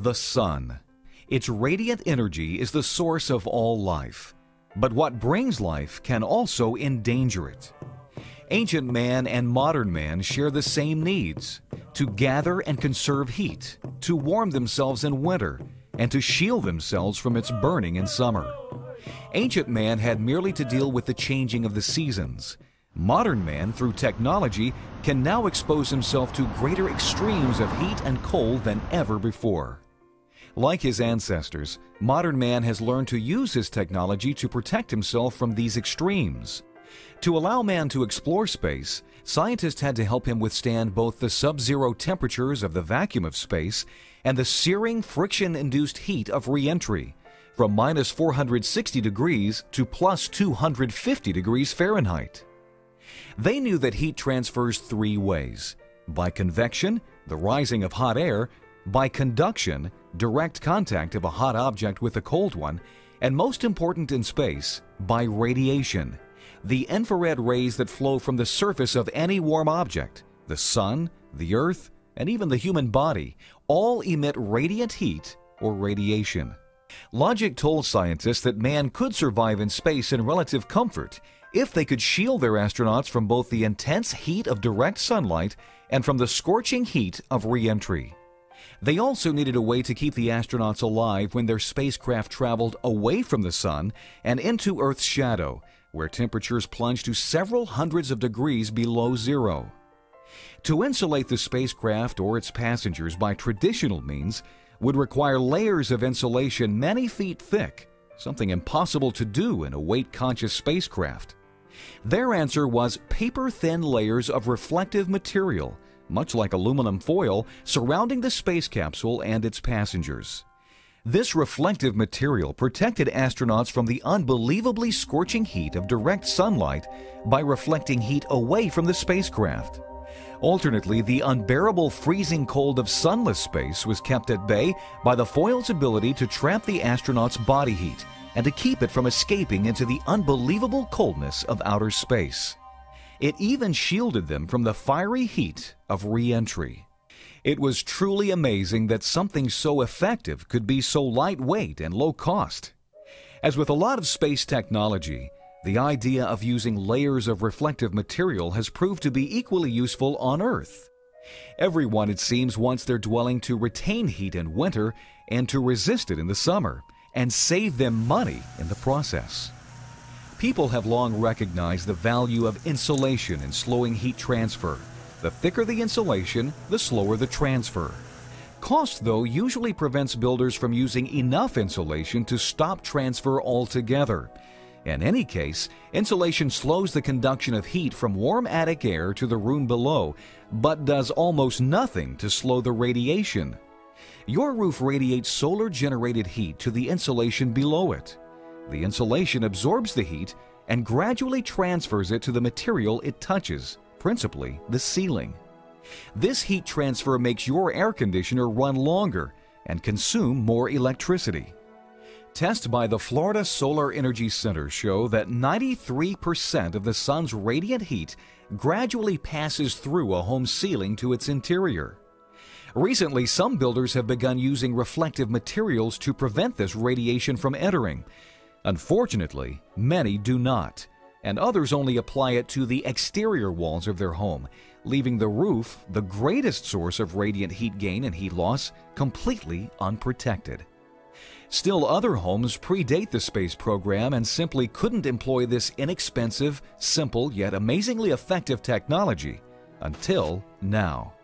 The sun. Its radiant energy is the source of all life. But what brings life can also endanger it. Ancient man and modern man share the same needs: to gather and conserve heat, to warm themselves in winter, and to shield themselves from its burning in summer. Ancient man had merely to deal with the changing of the seasons. Modern man, through technology, can now expose himself to greater extremes of heat and cold than ever before. Like his ancestors, modern man has learned to use his technology to protect himself from these extremes. To allow man to explore space, scientists had to help him withstand both the sub-zero temperatures of the vacuum of space and the searing, friction-induced heat of re-entry, from minus 460 degrees to plus 250 degrees Fahrenheit. They knew that heat transfers three ways: by convection, the rising of hot air; by conduction, direct contact of a hot object with a cold one; and most important in space, by radiation, the infrared rays that flow from the surface of any warm object. The sun, the earth, and even the human body all emit radiant heat or radiation. Logic told scientists that man could survive in space in relative comfort if they could shield their astronauts from both the intense heat of direct sunlight and from the scorching heat of re-entry. They also needed a way to keep the astronauts alive when their spacecraft traveled away from the sun and into Earth's shadow, where temperatures plunged to several hundreds of degrees below zero. To insulate the spacecraft or its passengers by traditional means would require layers of insulation many feet thick, something impossible to do in a weight-conscious spacecraft. Their answer was paper-thin layers of reflective material, much like aluminum foil, surrounding the space capsule and its passengers. This reflective material protected astronauts from the unbelievably scorching heat of direct sunlight by reflecting heat away from the spacecraft. Alternately, the unbearable freezing cold of sunless space was kept at bay by the foil's ability to trap the astronaut's body heat and to keep it from escaping into the unbelievable coldness of outer space. It even shielded them from the fiery heat of re-entry. It was truly amazing that something so effective could be so lightweight and low cost. As with a lot of space technology, the idea of using layers of reflective material has proved to be equally useful on Earth. Everyone, it seems, wants their dwelling to retain heat in winter and to resist it in the summer, and save them money in the process. People have long recognized the value of insulation in slowing heat transfer. The thicker the insulation, the slower the transfer. Cost, though, usually prevents builders from using enough insulation to stop transfer altogether. In any case, insulation slows the conduction of heat from warm attic air to the room below, but does almost nothing to slow the radiation. Your roof radiates solar-generated heat to the insulation below it. The insulation absorbs the heat and gradually transfers it to the material it touches, principally the ceiling. This heat transfer makes your air conditioner run longer and consume more electricity. Tests by the Florida Solar Energy Center show that 93% of the sun's radiant heat gradually passes through a home's ceiling to its interior. Recently, some builders have begun using reflective materials to prevent this radiation from entering. Unfortunately, many do not, and others only apply it to the exterior walls of their home, leaving the roof, the greatest source of radiant heat gain and heat loss, completely unprotected. Still, other homes predate the space program and simply couldn't employ this inexpensive, simple, yet amazingly effective technology until now.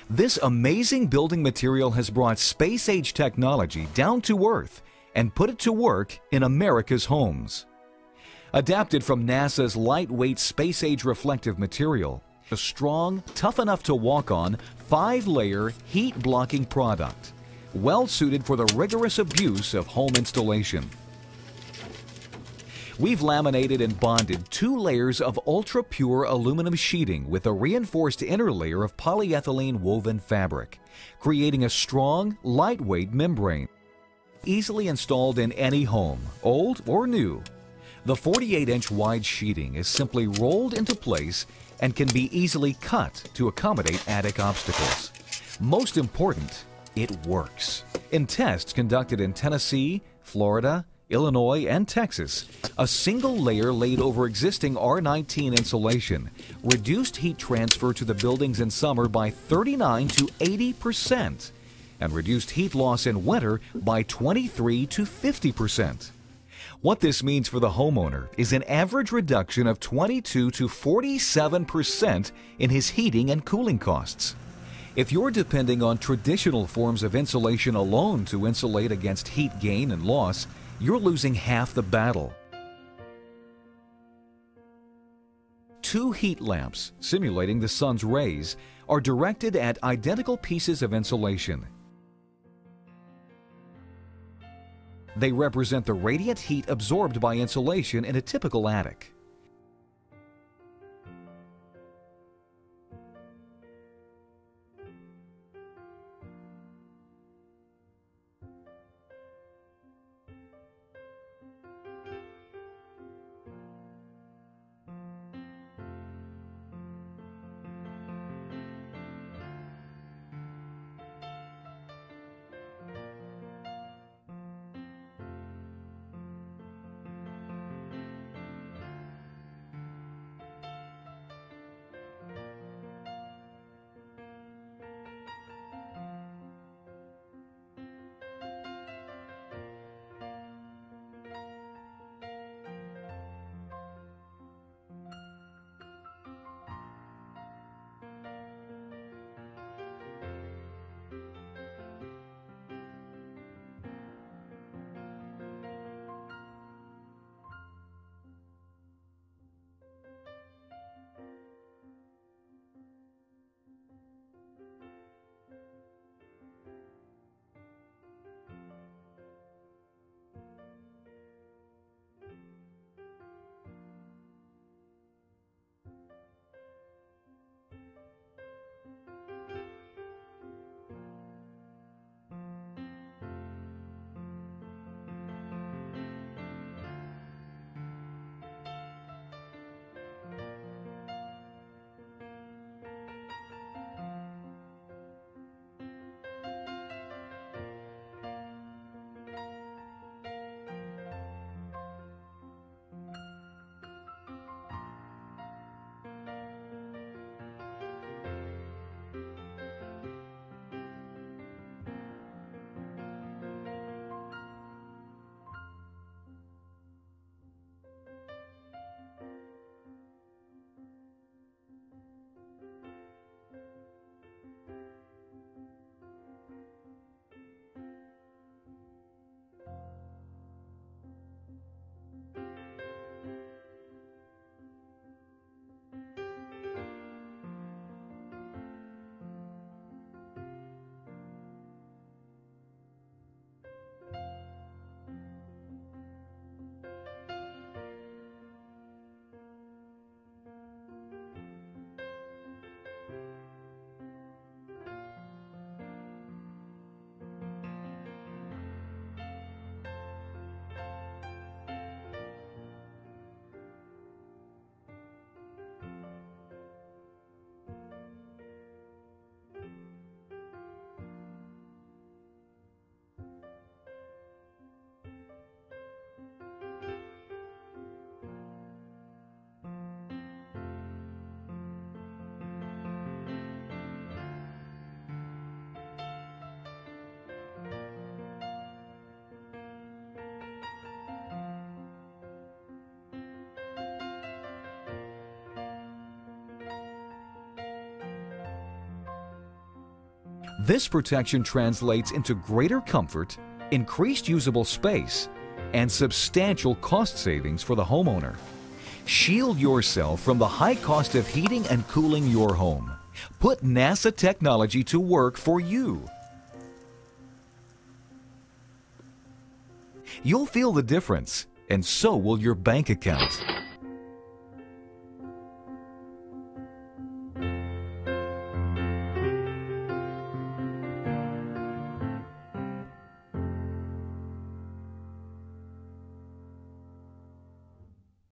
This amazing building material has brought space-age technology down to Earth and put it to work in America's homes. Adapted from NASA's lightweight space-age reflective material, a strong, tough enough to walk on, 5-layer heat-blocking product, well suited for the rigorous abuse of home installation. We've laminated and bonded 2 layers of ultra-pure aluminum sheeting with a reinforced inner layer of polyethylene woven fabric, creating a strong, lightweight membrane. Easily installed in any home, old or new. The 48-inch wide sheeting is simply rolled into place and can be easily cut to accommodate attic obstacles. Most important, It works. In tests conducted in Tennessee, Florida, Illinois, and Texas, a single layer laid over existing R19 insulation reduced heat transfer to the buildings in summer by 39 to 80% and reduced heat loss in winter by 23 to 50%. What this means for the homeowner is an average reduction of 22 to 47% in his heating and cooling costs. If you're depending on traditional forms of insulation alone to insulate against heat gain and loss, you're losing half the battle. 2 heat lamps, simulating the sun's rays, are directed at identical pieces of insulation. They represent the radiant heat absorbed by insulation in a typical attic. This protection translates into greater comfort, increased usable space, and substantial cost savings for the homeowner. Shield yourself from the high cost of heating and cooling your home. Put NASA technology to work for you. You'll feel the difference, and so will your bank account.